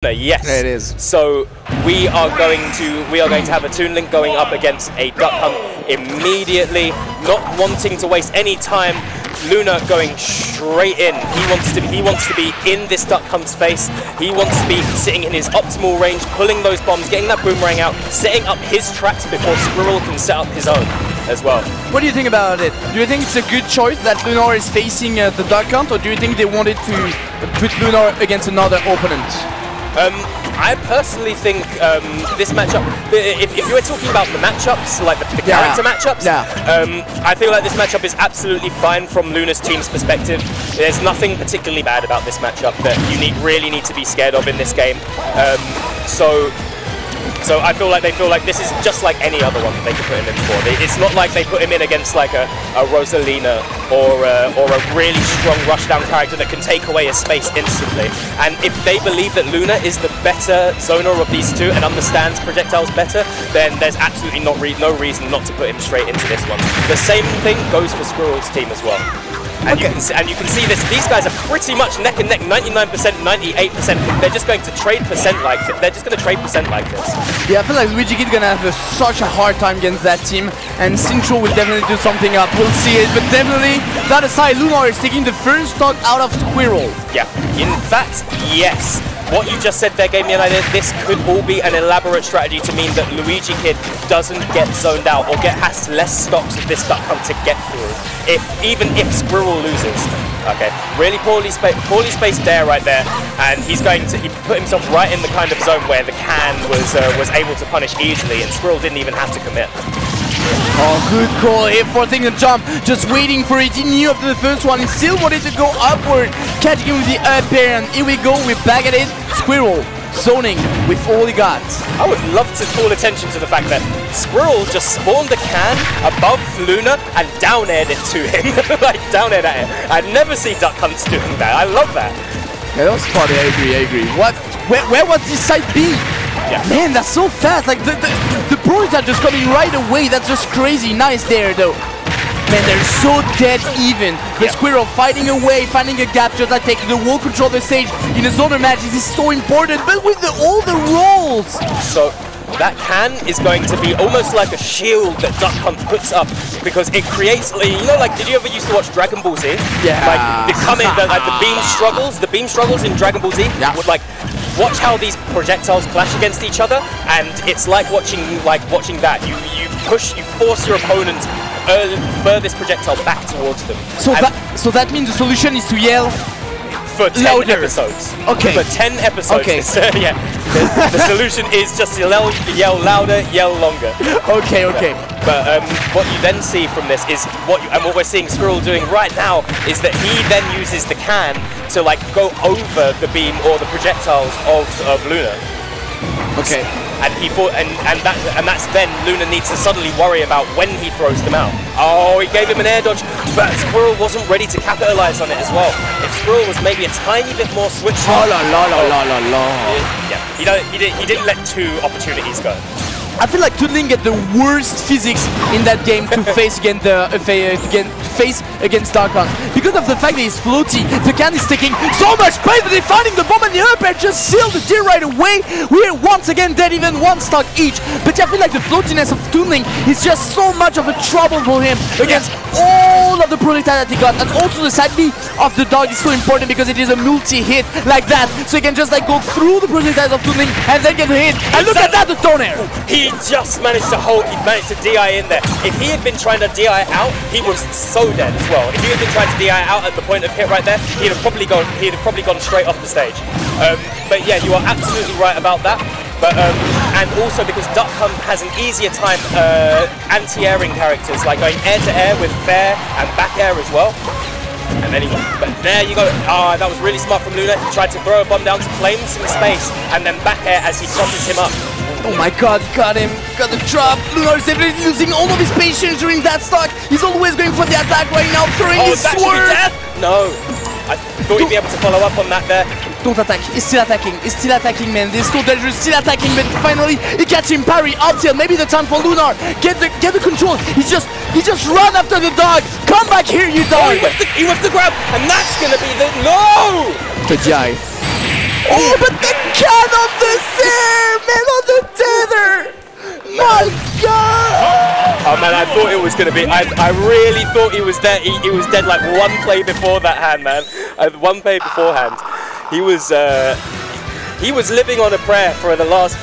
Yes, it is. So we are going to have a Toon Link going up against a Duck Hunt immediately, not wanting to waste any time. Luna going straight in. He wants to be in this Duck Hunt's face. He wants to be sitting in his optimal range, pulling those bombs, getting that boomerang out, setting up his traps before Squirrel can set up his own as well. What do you think about it? Do you think it's a good choice that Lunar is facing the Duck Hunt, or do you think they wanted to put Lunar against another opponent? I personally think this matchup, if you were talking about the matchups, like the character matchups, I feel like this matchup is absolutely fine from Luna's team's perspective. There's nothing particularly bad about this matchup that you really need to be scared of in this game. So I feel like this is just like any other one that they could put him in for. It's not like they put him in against like a Rosalina or a really strong rushdown character that can take away a space instantly. And if they believe that Luna is the better zoner of these two and understands projectiles better, then there's absolutely no reason not to put him straight into this one. The same thing goes for Squirrel's team as well. And you can see this. These guys are pretty much neck and neck, 99%, 98%. They're just going to trade percent like this. They're just going to trade percent like this. Yeah, I feel like Geeky is gonna have such a hard time against that team, and Sincho will definitely do something up. We'll see it, but definitely that aside, Lunar is taking the first stock out of Squirrel. Yeah, in fact, yes. What you just said there gave me an idea. This could all be an elaborate strategy to mean that Luigi Kid doesn't get zoned out or has less stocks of this Duck Hunt to get through, even if Squirrel loses. Okay, really poorly spaced dare right there, and he put himself right in the kind of zone where the can was able to punish easily, and Squirrel didn't even have to commit. Oh, good call here, forcing the jump, just waiting for it. He knew after the first one, he still wanted to go upward, catching him with the up air, and here we go, we're back at it. Squirrel zoning with all he got. I would love to call attention to the fact that Squirrel just spawned the can above Luna and down-aired it to him. Like, down-aired at him. I'd never see Duck Hunts doing that. I love that. Yeah, that was funny, I agree. What? Where was this side B? Yeah. Man, that's so fast. Like, the Brorens are just coming right away. That's just crazy. Nice there, though. Man, they're so dead even. The Squirrel fighting away, finding a gap, just like taking the wall control of the stage in a zoner match. This is so important, but with all the rolls. So that can is going to be almost like a shield that Duck Hunt puts up, because it creates, you know, like, did you ever used to watch Dragon Ball Z? Yeah. Like, the beam struggles in Dragon Ball Z. Yeah. Would, like, watch how these projectiles clash against each other, and it's like watching that. You force your opponent's furthest projectile back towards them. So that means the solution is to yell for 10 episodes. Okay. For 10 episodes. Okay. Yeah. The solution is just to yell louder, yell longer. Okay. But what you then see from this is what we're seeing Squirrel doing right now is that he then uses the can to like go over the beam or the projectiles of Luna. Okay. And that's then Luna needs to suddenly worry about when he throws them out. Oh, he gave him an air dodge, but Squirrel wasn't ready to capitalize on it as well. If Squirrel was maybe a tiny bit more switched on. Yeah, he didn't let two opportunities go. I feel like Toon Link get the worst physics in that game to face against Duck Hunt. Because of the fact that he's floaty, the can is taking so much space, but they're finding the bomb and the up air just sealed the deal right away. We're once again dead, even one stock each. But I feel like the floatiness of Toon Link is just so much of a trouble for him against all of the projectiles that he got. And also the side B of the dog is so important because it is a multi-hit like that. So he can just like go through the projectiles of Toon Link and then get the hit. And look at that, the down air! He just managed to DI in there. If he had been trying to DI out, he was so dead as well. If he had been trying to DI out at the point of hit right there, he'd have probably gone straight off the stage. But yeah, you are absolutely right about that. But and also because Duck Hunt has an easier time anti-airing characters, like going air to air with fair and back air as well. And then but there you go. Ah, that was really smart from Luna. He tried to throw a bomb down to flames in space and then back air as he crosses him up. Oh my god, got him, got the drop. Lunar is definitely losing all of his patience during that stock. He's always going for the attack right now, throwing his sword. No, I thought he'd be able to follow up on that there. Don't attack, he's still attacking, man. This is so dangerous, still attacking, but finally he catches him, parry, up tilt. Maybe the time for Lunar. Get the control. He just run after the dog. Come back here, you dog. He whipped the grab, and that's gonna be the no. The jive. Oh, but the can on the man on the tether! My God! Oh man, I thought it was going to be, I really thought he was dead. He was dead like one play before that hand, man. One play beforehand. He was living on a prayer for the last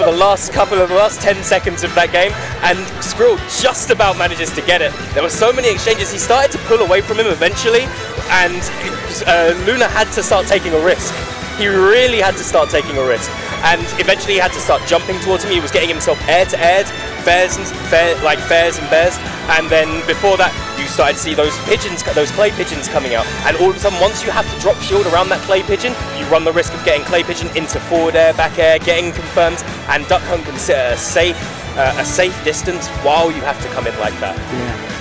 10 seconds of that game, and Skrill just about manages to get it. There were so many exchanges. He started to pull away from him eventually, and Luna had to start taking a risk. He really had to start taking a risk, and eventually he had to start jumping towards him. He was getting himself air to air, fairs and bears, and then before that you started to see those pigeons, those clay pigeons coming out, and all of a sudden once you have to drop shield around that clay pigeon, you run the risk of getting clay pigeon into forward air, back air, getting confirmed, and Duck Hunt can sit at a safe distance while you have to come in like that. Yeah.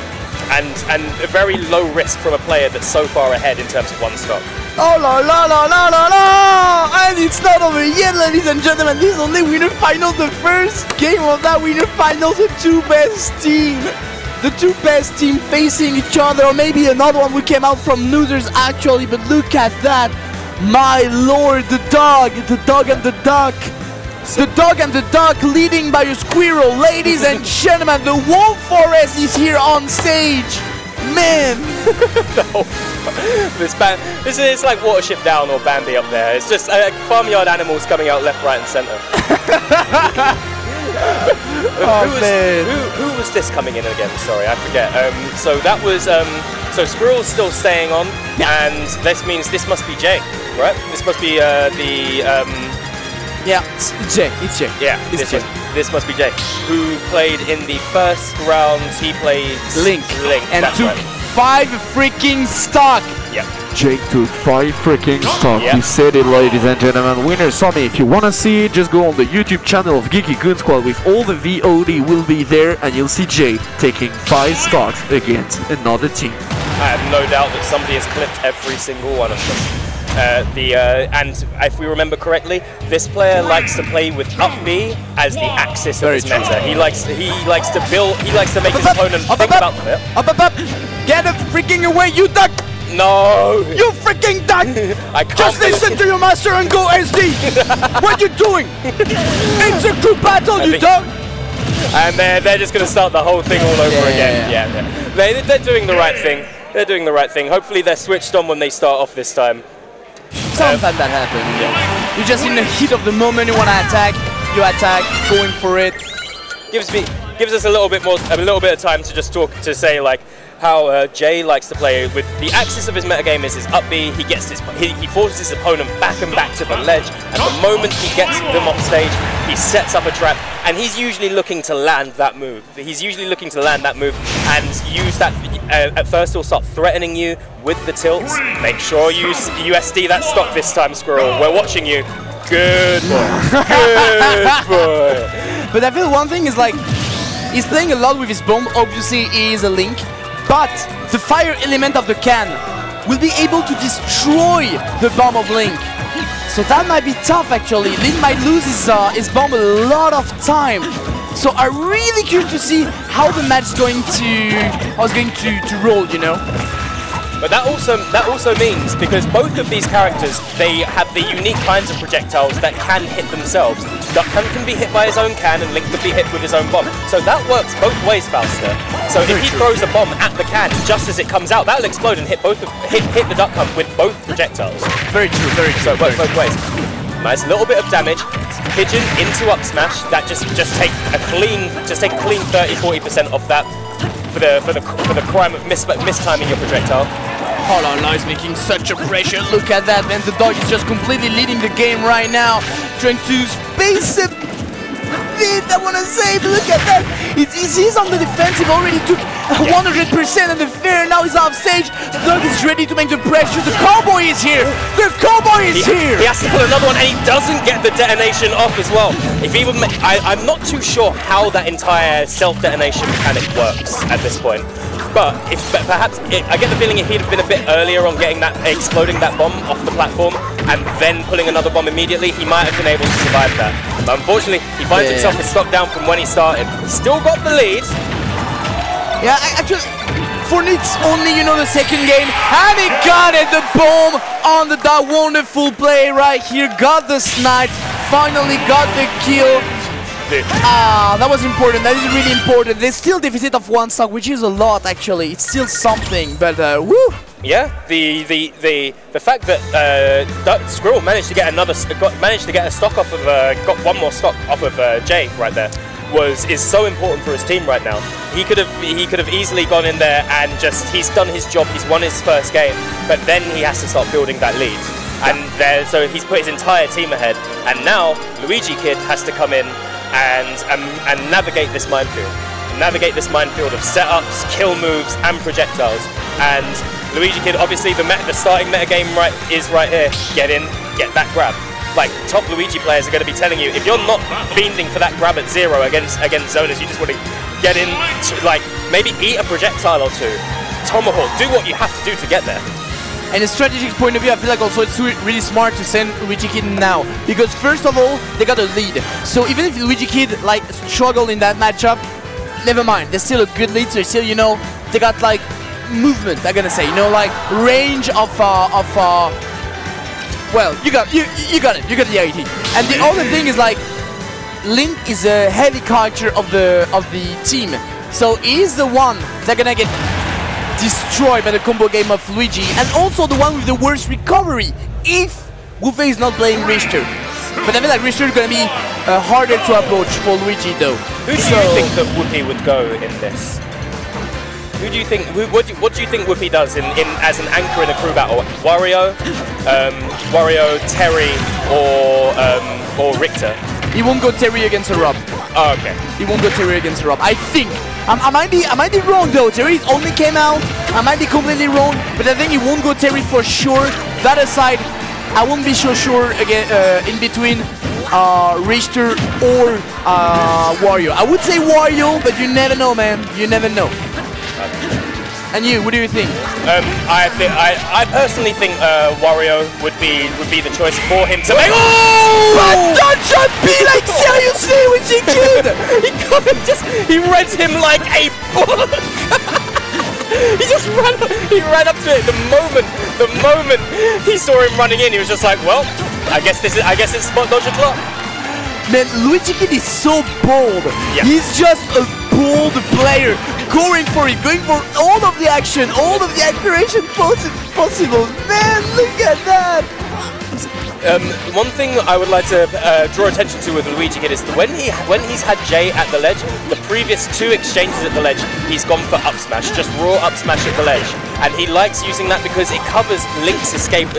And a very low risk from a player that's so far ahead in terms of one stock. Oh la la la la la la! And it's not over yet, ladies and gentlemen. This is only winner finals, the first game of that winner finals. The two best team facing each other, or maybe another one. We came out from losers actually, but look at that! My lord, the dog and the duck. The dog and the duck leading by a squirrel. Ladies and gentlemen, the wolf forest is here on stage. Man! This is like Watership Down or Bambi up there. It's just farmyard animals coming out left, right and centre. Who was this coming in again? Sorry, I forget. So that was, so Squirrel's still staying on, yeah. And this means this must be Jay, right? This must be yeah, it's Jay. Yeah, this must be Jay, who played in the first round. He played Link and took 5 freaking stock. Yeah. Jake took 5 freaking stock. Yep. He said it, ladies and gentlemen. Winner Sammy, if you want to see it, just go on the YouTube channel of Geeky Goon Squad with all the VOD will be there, and you'll see Jay taking 5 stocks against another team. I have no doubt that somebody has clipped every single one of them. And if we remember correctly, this player likes to play with up B as the axis of his meta. He likes to make his opponent think about it. Up! Get it freaking away, you duck! No! You freaking duck! I can't just listen to your master and go SD! What you doing? It's a group battle, you duck! And they're just going to start the whole thing all over again. Yeah. They're doing the right thing. They're doing the right thing. Hopefully they're switched on when they start off this time. Sometimes that happens. Yeah. You're just in the heat of the moment. You want to attack. You attack, going for it. Gives us a little bit of time to just talk to say like how Jay likes to play with the axis of his metagame is his up B. He forces his opponent back and back to the ledge. At the moment he gets them off stage, he sets up a trap, and he's usually looking to land that move. and use that. At first he'll start threatening you with the tilts. Make sure you USD that stock this time, Squirrel. We're watching you. Good boy. Good boy. But I feel one thing is like, he's playing a lot with his bomb. Obviously he is a Link, but the fire element of the can will be able to destroy the bomb of Link. So that might be tough actually. Link might lose his bomb a lot of time. So I'm really curious to see how the match is going to roll, you know. But that also means, because both of these characters, they have the unique kinds of projectiles that can hit themselves. Duck Hunt can be hit by his own can, and Link can be hit with his own bomb. So that works both ways, Bowster. So if he throws a bomb at the can just as it comes out, that'll explode and hit the Duck Hunt with both projectiles. Very true. So it works both ways. Nice little bit of damage. Pigeon into up smash. That just take a clean 30-40% off that for the crime of mistiming your projectile. Hold on, he's making such a pressure. Look at that, man. The dog is just completely leading the game right now, trying to space a bit, I want to say, but look at that. He's on the defensive, already took 100% of the fair, now he's off stage. The dog is ready to make the pressure. The cowboy is here. The cowboy is here. He has to pull another one, and he doesn't get the detonation off as well. I'm not too sure how that entire self-detonation mechanic works at this point. But I get the feeling if he'd have been a bit earlier on exploding that bomb off the platform and then pulling another bomb immediately, he might have been able to survive that. But unfortunately, he finds himself his stock down from when he started. Still got the lead. Yeah, actually, for Nitz only, you know, the second game, and he got it, the bomb on the dot. Wonderful play right here, got the snipe. finally got the kill. That was important. That is really important. There's still deficit of 1 stock, which is a lot actually. It's still something, but woo! Yeah, the fact that Squirrel managed to get a stock off of got 1 more stock off of Jay right there is so important for his team right now. He could have easily gone in there and he's done his job. He's won his first game, but then he has to start building that lead. And so he's put his entire team ahead, and now Luigi Kid has to come in and navigate this minefield. Navigate this minefield of setups, kill moves, and projectiles. And Luigi Kid, obviously, the starting metagame is right here. Get in, get that grab. Like, top Luigi players are going to be telling you, if you're not fiending for that grab at 0 against zoners, you just want to get in, like, maybe eat a projectile or 2. Tomahawk, do what you have to do to get there. And a strategic point of view, I feel like also it's really smart to send Luigi Kid now, because first of all, they got a lead. So even if Luigi Kid like struggled in that matchup, never mind. They're still a good lead. So still, you know, they got like movement. I'm gonna say, you know, like range of well, you got it. You got the idea. And the other thing is like, Link is a heavy character of the team, so he's the one that's gonna get destroyed by the combo game of Luigi, and also the one with the worst recovery if Wufe is not playing Richter. But I feel like Richter is going to be harder to approach for Luigi though. Who do you think that Whoopi would go in this? Who do you think? What do you think Whoopi does in as an anchor in a crew battle? Wario, Terry, or Richter? He won't go Terry against a Rob. Oh, okay. He won't go Terry against a Rob. I think. I might be wrong though. Terry only came out. I might be completely wrong, but I think he won't go Terry for sure. That aside, I won't be so sure again in between Richter or Wario. I would say Wario, but you never know, man. You never know. And you, what do you think? I personally think Wario would be the choice for him to make. Oh! But that should be like seriously with the kid. He read him like a book. he ran up to it. The moment he saw him running in, he was just like, well, I guess it's spot dodge o'clock. Man, Luigi Kid is so bold. Yeah. He's just a bold player, going for it, going for all of the action, all of the acceleration possible. Man, look at that. One thing I would like to draw attention to with Luigi Kid is that when he's had Jay at the ledge, the previous 2 exchanges at the ledge, he's gone for up smash, just raw up smash at the ledge, and he likes using that because it covers Link's escape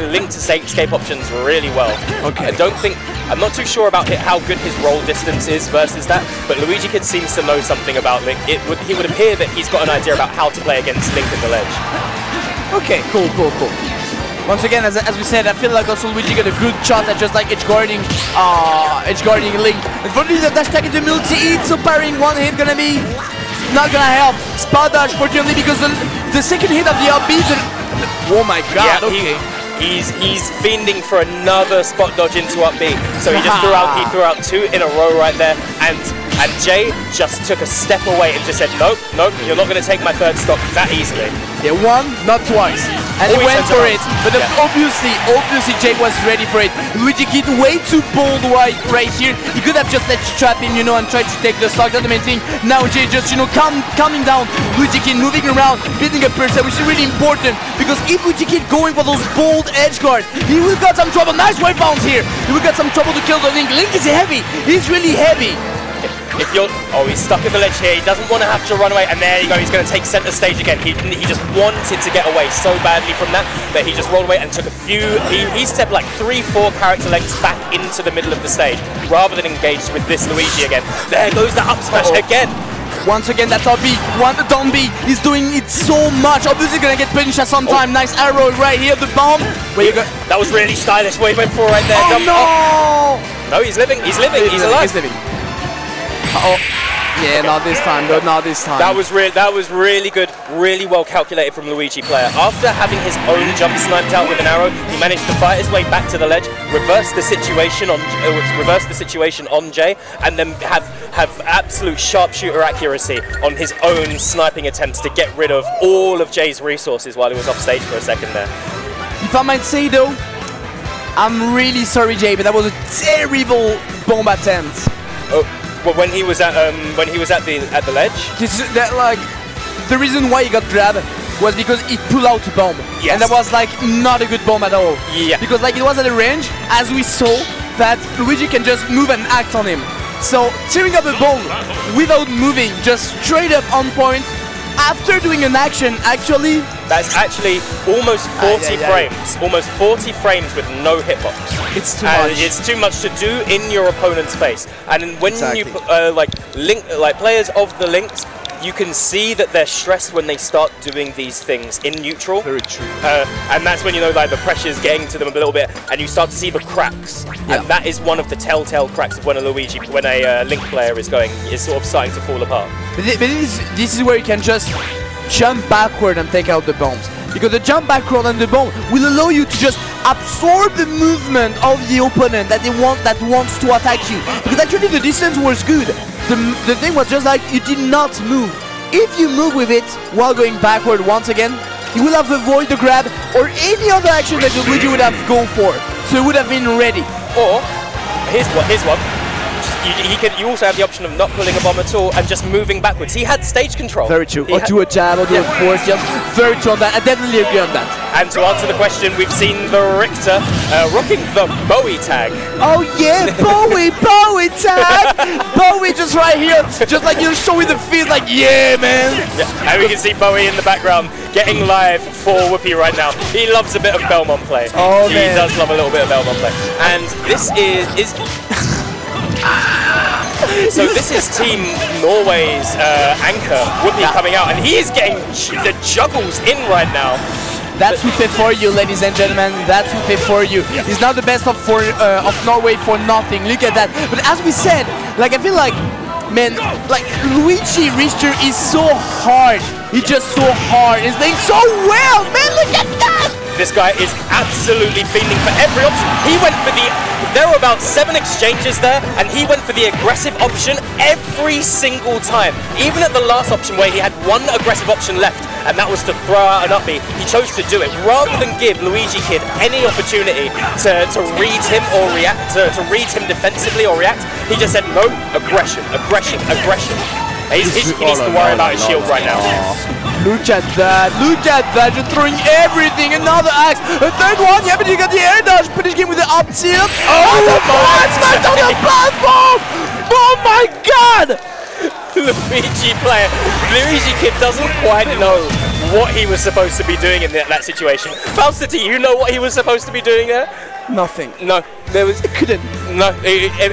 options really well. Okay. I'm not too sure about how good his roll distance is versus that, but Luigi Kid seems to know something about Link. He would appear that he's got an idea about how to play against Link at the ledge. Okay, cool. Once again, as we said, I feel like also Luigi got a good shot at just like edge guarding Link. Unfortunately, the dash attack into multi-hit, so parrying 1 hit gonna be not gonna help. Spot dodge, fortunately, because the second hit of the up B. Oh my god! Yeah, okay. He's fiending for another spot dodge into up B. So he just threw out 2 in a row right there, and Jay just took a step away and just said, nope, you're not going to take my 3rd stock that easily. Yeah, 1, not twice. And he went for it. But obviously Jay was ready for it. Luigi Kid way too bold right here. He could have just let you trap him, you know, and tried to take the stock. That's the main thing. Now Jay just, you know, calming down. Luigi Kid moving around, building a percent, which is really important. Because if Luigi Kid going for those bold edge guard, he will got some trouble. Nice wave bounce here. He will got some trouble to kill the Link. Link is heavy. He's really heavy. If you're, he's stuck at the ledge here. He doesn't want to have to run away, and there you go. He's going to take center stage again. He just wanted to get away so badly from that he just rolled away and took a few. He stepped like 3-4 character lengths back into the middle of the stage rather than engage with this Luigi again. There goes the up smash again. Once again, that up B, down B, he's doing it so much. Obviously gonna get punished at some time. Nice arrow right here, the bomb. Where you go? That was really stylish. What he went for right there. Oh no! No, he's living. He's alive. He's living. Oh, yeah, not this time, though, not this time. That was really good, really well calculated from Luigi player. After having his own jump sniped out with an arrow, he managed to fight his way back to the ledge, reverse the situation on Jay, and then have absolute sharpshooter accuracy on his own sniping attempts to get rid of all of Jay's resources while he was off stage for a second there. If I might say though, I'm really sorry, Jay, but that was a terrible bomb attempt. Oh, well, when he was at the ledge. This is that like the reason why he got grabbed was because he pulled out a bomb. Yes. And that was like not a good bomb at all. Yeah. Because like it was at a range, as we saw, that Luigi can just move and act on him. So tearing up a bomb without moving, just straight up on point, after doing an action, actually... That's actually almost 40 frames. Almost 40 frames with no hitbox. It's too much. It's too much to do in your opponent's face. And when Exactly. you players of the Lynx, you can see that they're stressed when they start doing these things in neutral. Very true. And that's when you know like the pressure's getting to them a little bit, and you start to see the cracks. Yeah. And that is one of the telltale cracks of when a Link player is sort of starting to fall apart. But this is where you can just jump backward and take out the bombs. Because the jump backward and the bomb will allow you to just absorb the movement of the opponent that wants to attack you. Because actually the distance was good. The thing was just like you did not move. If you move with it while going backward once again, you will have avoided the grab or any other action that Luigi would have gone for. So it would have been ready. Or here's one. You also have the option of not pulling a bomb at all and just moving backwards. He had stage control. Very true. Or do a jab or do a force jump. Very true on that. I definitely agree on that. And to answer the question, we've seen the Richter rocking the Bowie tag. Oh yeah, Bowie tag! Bowie just right here, just like you show with the feet, like yeah, man. Yeah. And we can see Bowie in the background getting live for Whoopi right now. He loves a bit of Belmont play. Oh, he man. does love a little bit of Belmont play. And this is so this is Team Norway's anchor, Whoopi, coming out, and he is getting the juggles in right now. That's Whoopi for you, ladies and gentlemen. That's Whoopi for you. He's not the best of Norway for nothing. Look at that. But as we said, like I feel like, man, like Luigi Richter is so hard. He's just so hard. He's playing so well, man. Look at that. This guy is absolutely fiending for every option. He went for there were about 7 exchanges there, and he went for the aggressive option every single time. Even at the last option where he had one aggressive option left, and that was to throw out an up B, he chose to do it. Rather than give Luigi Kid any opportunity to read him or react, to read him defensively or react, he just said, no, aggression, aggression, aggression. He needs to worry about his shield right now. Look at that, just throwing everything, another axe, a third one, yeah, but you got the air dodge, punish game with the up tilt. Oh, the ball smacked on the platform! Oh my god! Luigi Kid doesn't quite know what he was supposed to be doing in that situation. Falsity, you know what he was supposed to be doing there? Nothing. No, there was... It couldn't. No,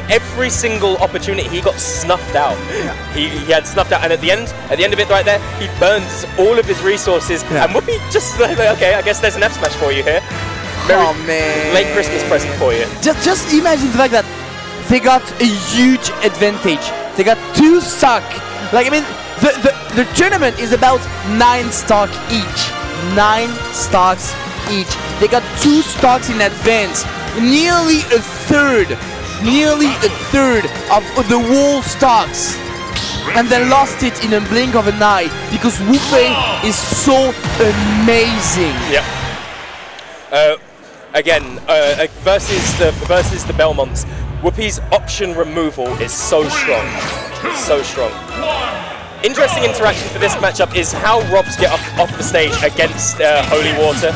every single opportunity he got snuffed out. Yeah. He had snuffed out, and at the end of it right there, he burns all of his resources, and Whoopi just like, okay, I guess there's an F smash for you here. Oh man. Late Christmas present for you. Just imagine the fact that they got a huge advantage. They got 2 stock. Like I mean, the tournament is about 9 stock each. 9 stocks each. They got 2 stocks in advance. Nearly a third of the whole stocks. And they lost it in a blink of an eye because Whoopi is so amazing. Yep. Again, versus the Belmonts, Whoopi's option removal is so strong. So strong. Interesting interaction for this matchup is how Robs get off the stage against Holy Water.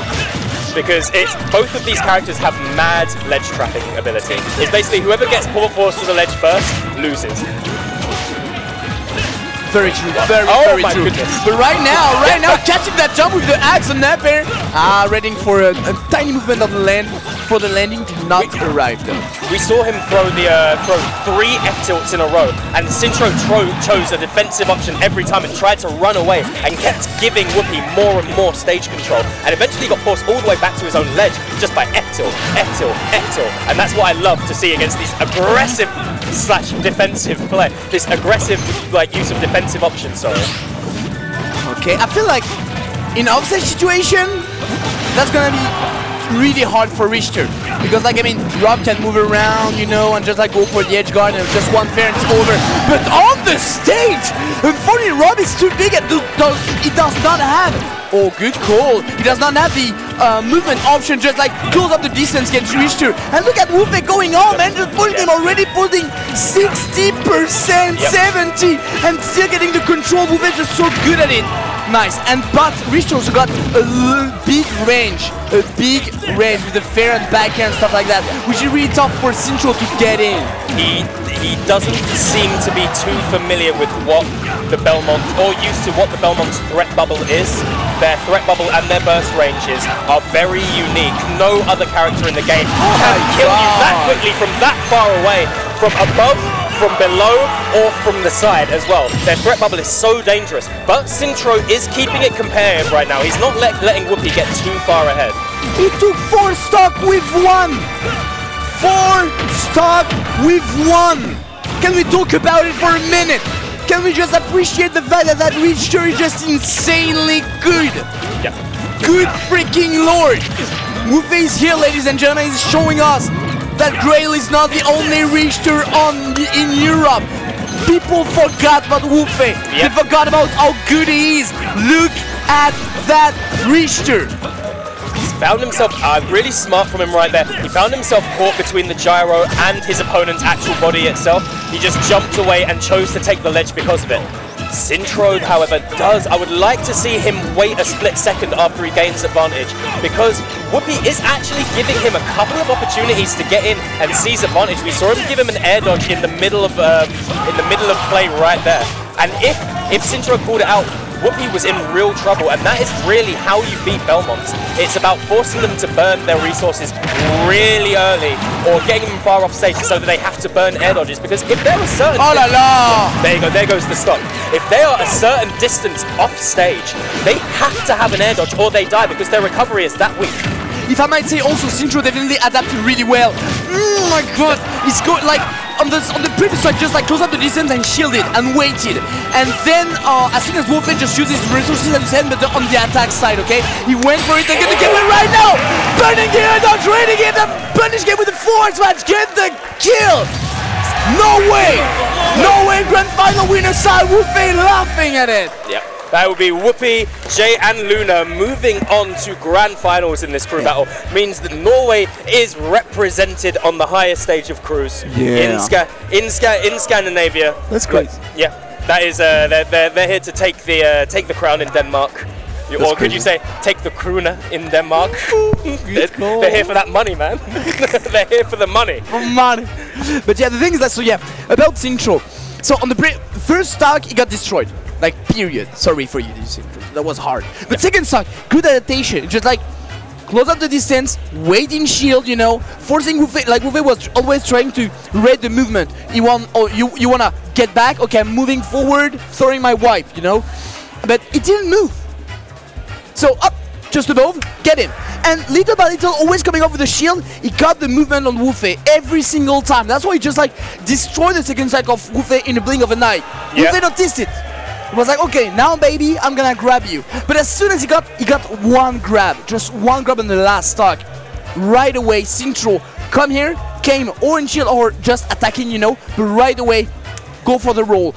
Because both of these characters have mad ledge trapping ability. It's basically whoever gets poor force to the ledge first loses. Very true. Very true. Goodness. But right now, catching that jump with the axe on that pair. Reading for a tiny movement on the land. For the landing to not arrive though. We saw him throw 3 F tilts in a row, and Sintro chose a defensive option every time and tried to run away and kept giving Whoopi more and more stage control, and eventually got forced all the way back to his own ledge just by F tilt, F tilt, F tilt, and that's what I love to see against these aggressive / defensive play. This aggressive use of defensive options. Sorry. Okay, I feel like in offstage situation, that's gonna be really hard for Richter. Because, like, I mean, Rob can move around, you know, and just, like, go for the edge guard, and just one fair and it's over. But on the stage, unfortunately, Rob is too big and he does not have, oh, good call, he does not have the movement option, just, like, close up the distance against Richter. And look at Wufe going on, man, just putting him already putting 60%, 70, and still getting the control. Wufe just so good at it. Nice, and but Richter also got a big range with the fair and backhand stuff like that, which is really tough for Sintro to get in. He doesn't seem to be too familiar with what the Belmont, or used to what the Belmont's threat bubble is. Their threat bubble and their burst ranges are very unique. No other character in the game can kill you that quickly from that far away, from above, from below, or from the side as well. Their threat bubble is so dangerous, but Sintro is keeping it competitive right now. He's not letting Whoopi get too far ahead. He took 4 stock with 1! 4 stock with 1! Can we talk about it for a minute? Can we just appreciate the fact that Richter is just insanely good? Yeah. Good freaking lord! Wufe is here, ladies and gentlemen. He's showing us that Grail is not the only Richter in Europe. People forgot about Wufe. They forgot about how good he is. Look at that Richter. He's found himself, really smart from him right there. He found himself caught between the gyro and his opponent's actual body itself. He just jumped away and chose to take the ledge because of it. Sintro, however, I would like to see him wait a split second after he gains advantage, because Whoopi is actually giving him a couple of opportunities to get in and seize advantage. We saw him give him an air dodge in the middle of play right there, and if Sintro called it out, Whoopi was in real trouble, and that is really how you beat Belmonts. It's about forcing them to burn their resources really early, or getting them far off stage so that they have to burn air dodges, because if they're a certain... Oh la la! There you go, there goes the stock. If they are a certain distance off stage, they have to have an air dodge or they die, because their recovery is that weak. If I might say also, Sintro definitely adapted really well. Oh my god! He's going like... On the previous side, just like close up the distance and shielded and waited, and then as soon as Wufe just uses his resources at his hand, but on the attack side, okay, he went for it. They're gonna get it right now. Burning gear, not trading it. The punish game with the force match, get the kill. No way, no way. Grand final winner side. Wufe laughing at it. Yep. That will be Whoopi, Jay and Luna moving on to grand finals in this crew battle. Means that Norway is represented on the highest stage of crews in Scandinavia. That's great. Yeah, that is they're here to take the crown in Denmark. Or could you say take the krona in Denmark? They're here for that money, man. They're here for the money. For money. But yeah, the thing is that about Sintro. So on the first stock, he got destroyed. Like, period. Sorry for you, that was hard. But second stock, good adaptation. Just like, close up the distance, wait in shield, you know, forcing Wufe, like Wufe was always trying to read the movement. You wanna get back? Okay, I'm moving forward, throwing my wipe, you know? But it didn't move. So up, just above, get him. And little by little, always coming up with the shield, he got the movement on Wufe every single time. That's why he just like destroyed the second cycle of Wufe in the blink of an eye. Wufe noticed it. It was like, okay, now baby, I'm gonna grab you. But as soon as he got one grab, just one grab on the last stock, right away, Sintro came or in shield or just attacking, you know, but right away, go for the roll.